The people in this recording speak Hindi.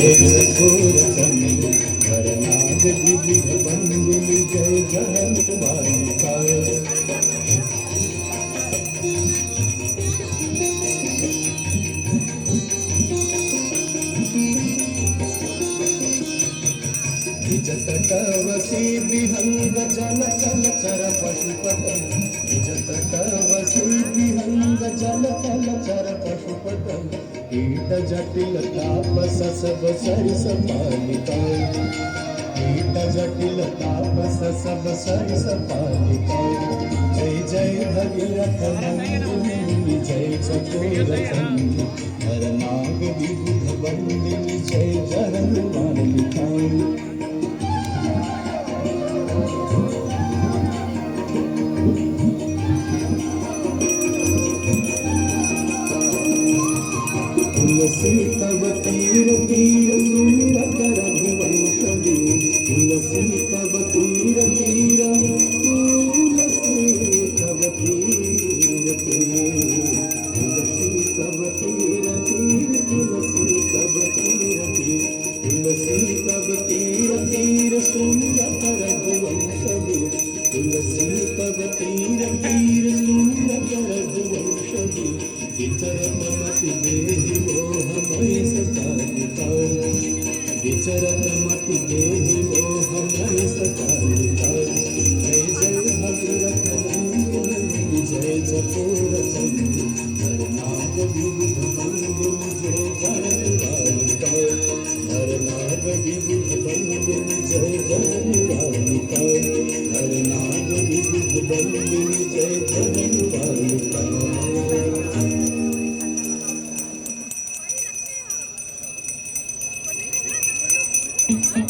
जय चकोर चंद हरनाग विविध बंदिनी जय जहन बालिका निजतटवसी विहंग जल चल चर पशुपतम निजतटवसी विहंग जल चल चर पशुपतम कीट जटिल तापस सब सरिस पालिका कीट जटिल तापस सब सरिस पालिका जय जय भगीरथ नंदिनी जय चकोर चंदी हरनाग विबुध बंदिनी जय जहन बालिका तुलसी तब तीर तीर सुमिरत रघुवंशदी तुलसी तब तीर तीर तुलसी तब तीर तीर तुलसी तब तीर तीर तुलसी तब तीर तीर तुलसी तब तीर तीर सुमिरत रघुवंशदी तुलसी तब तीर तीर सुमिरत रघुवंशदी विचरत मति देहि मोहमय सकालिका विचरत मति देहि मोहमय सकालिका जय जय भगीरथ नंदिनी जय चकोर चंदी हरनाग विविध बंदिनी जय जहन बालिका हरनाग विविध बंदिनी जय जहन बालिका हरनाग विविध बंदिनी जय जहन बालिका Thank you.